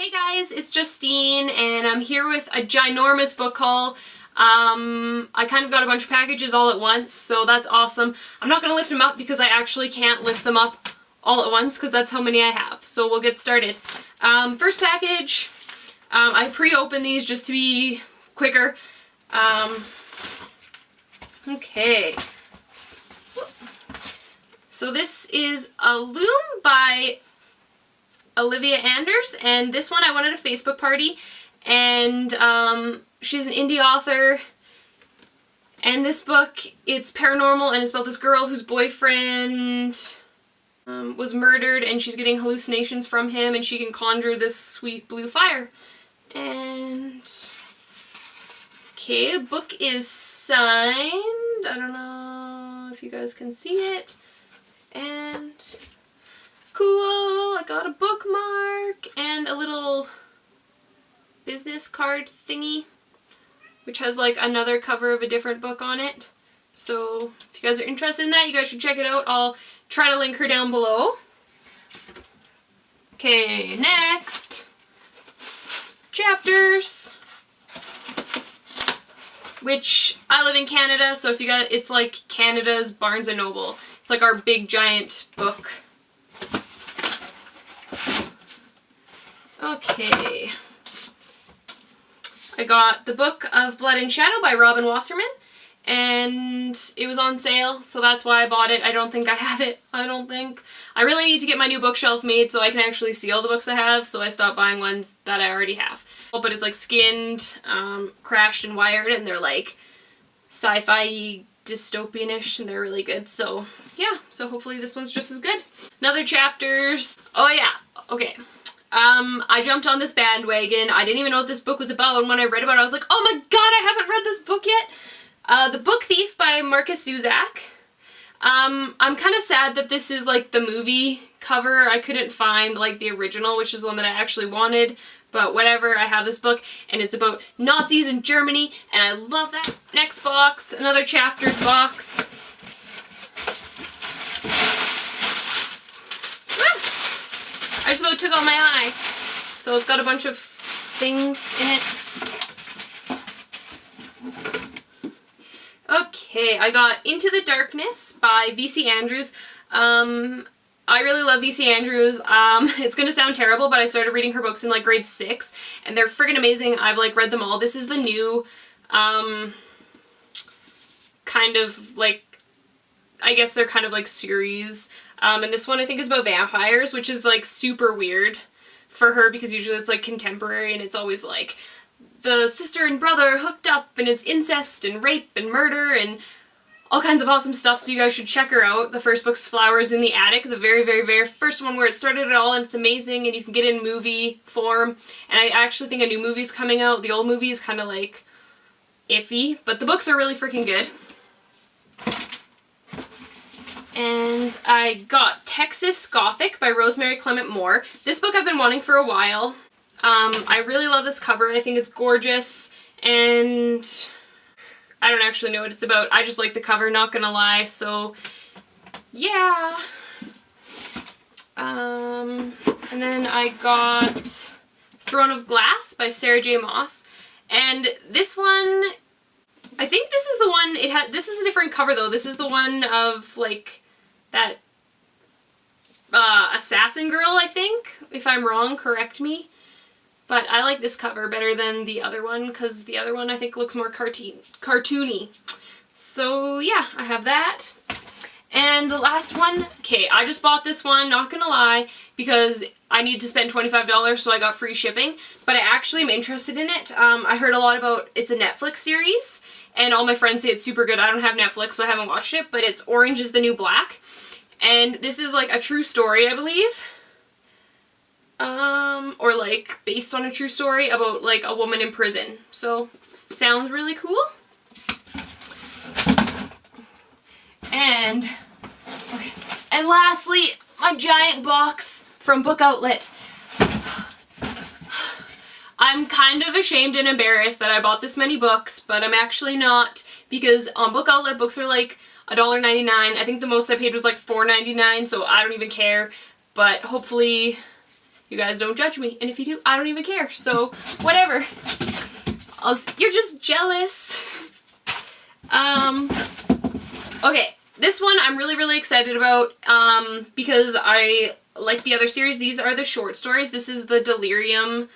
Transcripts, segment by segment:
Hey guys, it's Justine and I'm here with a ginormous book haul. I kind of got a bunch of packages all at once, so that's awesome. I'm not going to lift them up because I actually can't lift them up all at once because that's how many I have. So we'll get started. First package, I pre-opened these just to be quicker. Okay. So this is a Loom by Olivia Anders, and this one I won at a Facebook party, and she's an indie author, and this book, it's paranormal and it's about this girl whose boyfriend was murdered and she's getting hallucinations from him and she can conjure this sweet blue fire. And okay, the book is signed. I don't know if you guys can see it. And cool, I got a bookmark and a little business card thingy, which has like another cover of a different book on it. So if you guys are interested in that, you guys should check it out. I'll try to link her down below. Okay, next. Chapters. Which, I live in Canada, so if you guys, it's like Canada's Barnes & Noble. It's like our big giant book. Okay. I got the Book of Blood and Shadow by Robin Wasserman, and it was on sale, so that's why I bought it. I don't think I have it. I really need to get my new bookshelf made so I can actually see all the books I have, so I stopped buying ones that I already have. But it's like skinned, crashed, and wired, and they're like sci-fi dystopian-ish, and they're really good, so yeah, so hopefully this one's just as good. Another chapters. Oh yeah, okay. I jumped on this bandwagon. I didn't even know what this book was about, and when I read about it, I was like, oh my god, I haven't read this book yet! The Book Thief by Markus Zusak. I'm kind of sad that this is like the movie cover. I couldn't find like the original, which is the one that I actually wanted, but whatever, I have this book, and it's about Nazis in Germany, and I love that. Next box, another chapters box. I just about took out my eye. So it's got a bunch of things in it. Okay, I got Into the Darkness by V.C. Andrews. I really love V.C. Andrews. It's gonna sound terrible, but I started reading her books in like grade 6, and they're friggin' amazing. I've like read them all. This is the new, kind of like, I guess they're kind of like series. And this one I think is about vampires, which is like super weird for her because usually it's like contemporary and it's always like the sister and brother hooked up and it's incest and rape and murder and all kinds of awesome stuff, so you guys should check her out. The first book's Flowers in the Attic, the very, very, very first one where it started it all, and it's amazing, and you can get it in movie form. And I actually think a new movie's coming out. The old movie is kind of like iffy, but the books are really freaking good. And I got Texas Gothic by Rosemary Clement Moore. This book I've been wanting for a while. I really love this cover. I think it's gorgeous, and I don't actually know what it's about. I just like the cover, not gonna lie, so yeah. And then I got Throne of Glass by Sarah J. Maas. And this one, I think this is the one, this is a different cover though. This is the one of like that assassin girl, I think. If I'm wrong, correct me. But I like this cover better than the other one because the other one I think looks more cartoony. So yeah, I have that. And the last one, okay, I just bought this one, not gonna lie, because I need to spend $25, so I got free shipping, but I actually am interested in it. I heard a lot about, it's a Netflix series, and all my friends say it's super good. I don't have Netflix, so I haven't watched it, but it's Orange is the New Black. And this is like a true story, I believe. Or like based on a true story about like a woman in prison. So, sounds really cool. And, okay. And lastly, my giant box from Book Outlet. I'm kind of ashamed and embarrassed that I bought this many books, but I'm actually not, because on Book Outlet books are like $1.99. I think the most I paid was like $4.99, so I don't even care. But hopefully You guys don't judge me, and if you do, I don't even care, so whatever. You're just jealous. Okay, this one I'm really, really excited about because I like the other series. These are the short stories. This is the Delirium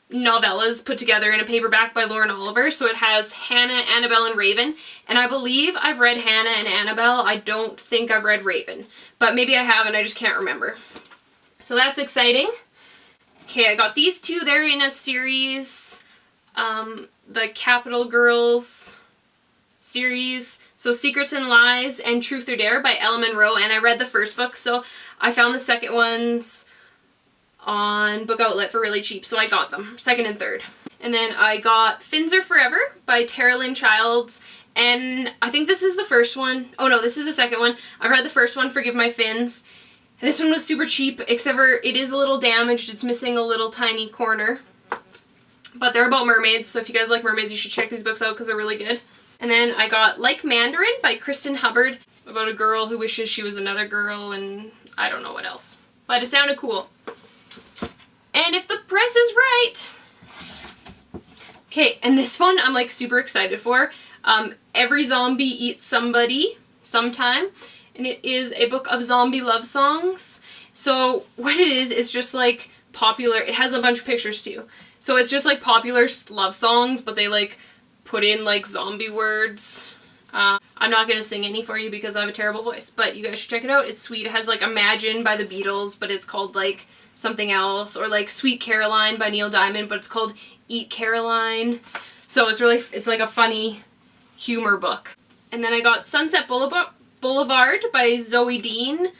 novellas put together in a paperback by Lauren Oliver. So it has Hannah, Annabelle, and Raven. And I believe I've read Hannah and Annabelle. I don't think I've read Raven. But maybe I have and I just can't remember. So that's exciting. Okay, I got these two. They're in a series. The Capital Girls series. So Secrets and Lies and Truth or Dare by Ella Monroe. And I read the first book. So I found the second ones on Book Outlet for really cheap, so I got them, second and third. And then I got Fins Are Forever by Tara Lynn Childs, and I think this is the first one. Oh no, this is the second one. I read the first one, Forgive My Fins. And this one was super cheap, except for it is a little damaged. It's missing a little tiny corner. But they're about mermaids, so if you guys like mermaids, you should check these books out because they're really good. And then I got Like Mandarin by Kristen Hubbard, about a girl who wishes she was another girl, and I don't know what else. But it sounded cool. And if the price is right. Okay, and this one I'm like super excited for. Every Zombie Eats Somebody Sometime. And it is a book of zombie love songs. So what it is just like popular, it has a bunch of pictures too. So it's just like popular love songs, but they like put in like zombie words. I'm not going to sing any for you because I have a terrible voice, but you guys should check it out. It's sweet. It has like Imagine by the Beatles, but it's called like something else, or like Sweet Caroline by Neil Diamond, but it's called Eat Caroline. So it's like a funny humor book. And then I got Sunset Boulevard by Zoe Dean.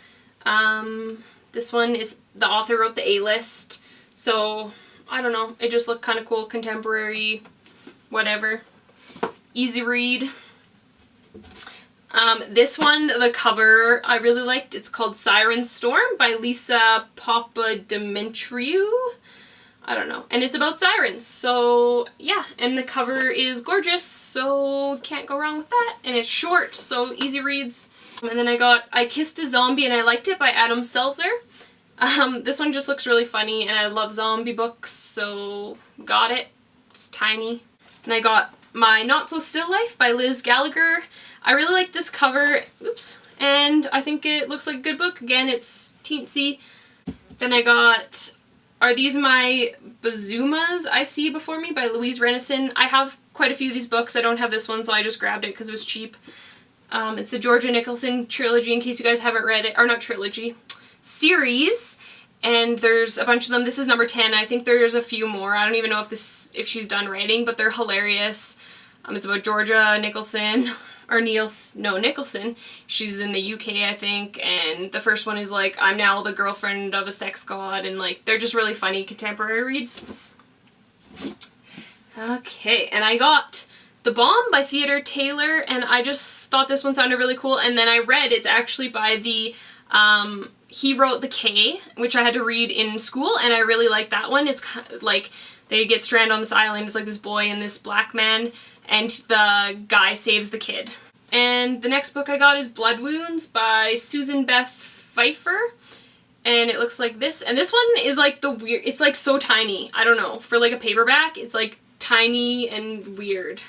This one is, the author wrote the A-List, so I don't know, it just looked kind of cool, contemporary, whatever. Easy read. This one, the cover, I really liked. It's called Siren Storm by Lisa Papadimitriou. I don't know. And it's about sirens. So, yeah. And the cover is gorgeous, so can't go wrong with that. And it's short, so easy reads. And then I got I Kissed a Zombie and I Liked It by Adam Seltzer. This one just looks really funny, and I love zombie books, so got it. It's tiny. And I got My Not So Still Life by Liz Gallagher. I really like this cover, oops, and I think it looks like a good book. Again, it's teensy. Then I got Are These My Bazumas I See Before Me by Louise Renison. I have quite a few of these books. I don't have this one, so I just grabbed it because it was cheap. It's the Georgia Nicholson trilogy, in case you guys haven't read it, or not trilogy, series. And there's a bunch of them. This is number 10. I think there's a few more. I don't even know if she's done writing, but they're hilarious. It's about Georgia Nicholson. Or Nicholson. She's in the UK, I think, and the first one is like, I'm now the girlfriend of a sex god, and like, they're just really funny contemporary reads. Okay, and I got The Bomb by Theodore Taylor, and I just thought this one sounded really cool, and then I read it's actually by the, He Wrote the K, which I had to read in school, and I really like that one. It's kind of like, they get stranded on this island, it's like this boy and this black man, and the guy saves the kid. And the next book I got is Blood Wounds by Susan Beth Pfeiffer. And it looks like this. And this one is like it's like so tiny. I don't know. For like a paperback, it's like tiny and weird.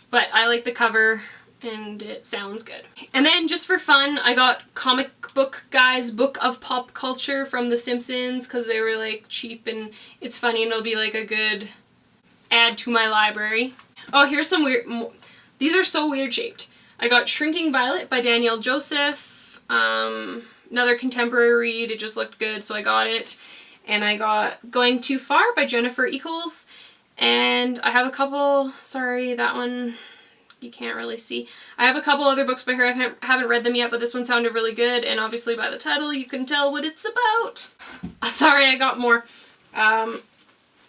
But I like the cover and it sounds good. And then just for fun, I got Comic Book Guys Book of Pop Culture from The Simpsons because they were like cheap and it's funny and it'll be like a good add to my library. Oh, here's some weird, these are so weird shaped. I got Shrinking Violet by Danielle Joseph, another contemporary read, it just looked good so I got it. And I got Going Too Far by Jennifer Eccles, and I have a couple, sorry that one you can't really see. I have a couple other books by her, I haven't read them yet, but this one sounded really good, and obviously by the title you can tell what it's about. Sorry, I got more. I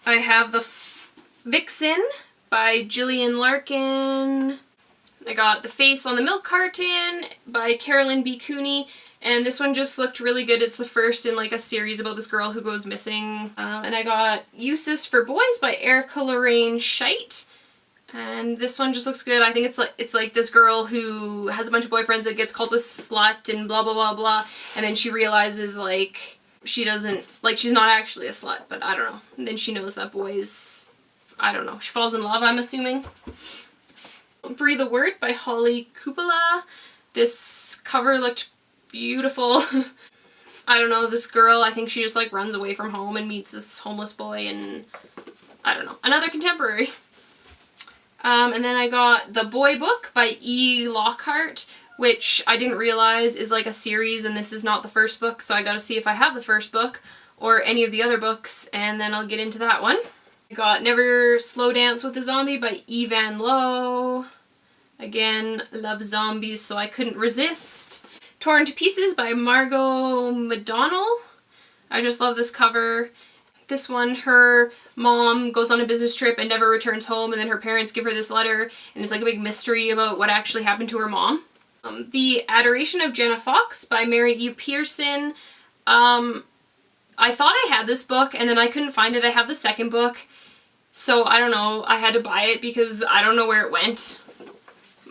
have The Vixen by Gillian Larkin. I got The Face on the Milk Carton by Carolyn B. Cooney, and this one just looked really good. It's the first in like a series about this girl who goes missing. And I got Uses for Boys by Erica Lorraine Scheidt, and this one just looks good. I think it's like this girl who has a bunch of boyfriends that gets called a slut and blah blah blah blah, and then she realizes like she doesn't, like, she's not actually a slut, but I don't know. And then she knows that boys, I don't know, she falls in love, I'm assuming. Breathe a Word by Holly Cupola. This cover looked beautiful. I don't know, this girl, I think she just like runs away from home and meets this homeless boy, and I don't know, another contemporary. And then I got The Boy Book by E. Lockhart, which I didn't realize is like a series, and this is not the first book, so I gotta see if I have the first book or any of the other books, and then I'll get into that one. I got Never Slow Dance with a Zombie by E. Van Lowe. Again, love zombies, so I couldn't resist. Torn to Pieces by Margot McDonnell. I just love this cover. This one, her mom goes on a business trip and never returns home, and then her parents give her this letter, and it's like a big mystery about what actually happened to her mom. The Adoration of Jenna Fox by Mary E. Pearson. I thought I had this book, and then I couldn't find it. I have the second book, so I don't know. I had to buy it because I don't know where it went.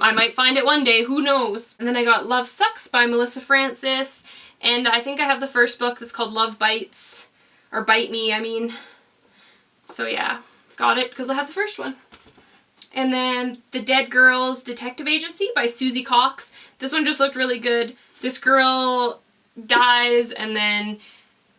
I might find it one day, who knows? And then I got Love Sucks by Melissa Francis, and I think I have the first book that's called Love Bites. Or Bite Me, I mean. So yeah, got it because I have the first one. And then The Dead Girls Detective Agency by Susie Cox. This one just looked really good. This girl dies, and then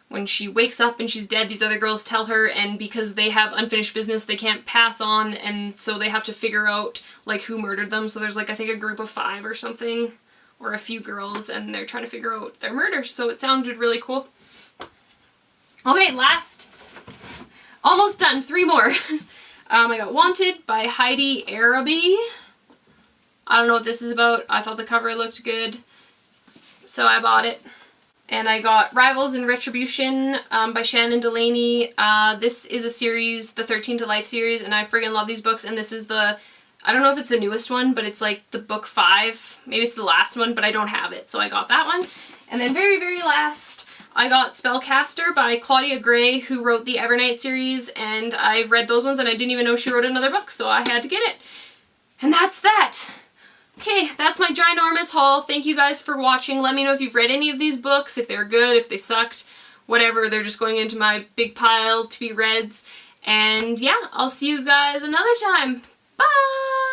when she wakes up and she's dead, these other girls tell her, and because they have unfinished business, they can't pass on, and so they have to figure out like who murdered them. So there's like, I think a group of 5 or something, or a few girls, and they're trying to figure out their murders. So it sounded really cool. Okay, last. Almost done. 3 more. I got Wanted by Heidi Araby. I don't know what this is about. I thought the cover looked good, so I bought it. And I got Rivals and Retribution by Shannon Delaney. This is a series, the 13 to Life series, and I friggin' love these books, and this is the, I don't know if it's the newest one, but it's like the book 5. Maybe it's the last one, but I don't have it, so I got that one. And then very, very last, I got Spellcaster by Claudia Gray, who wrote the Evernight series, and I've read those ones and I didn't even know she wrote another book, so I had to get it. And that's that! Okay, that's my ginormous haul. Thank you guys for watching. Let me know if you've read any of these books, if they're good, if they sucked, whatever. They're just going into my big pile to be reads. And yeah, I'll see you guys another time. Bye!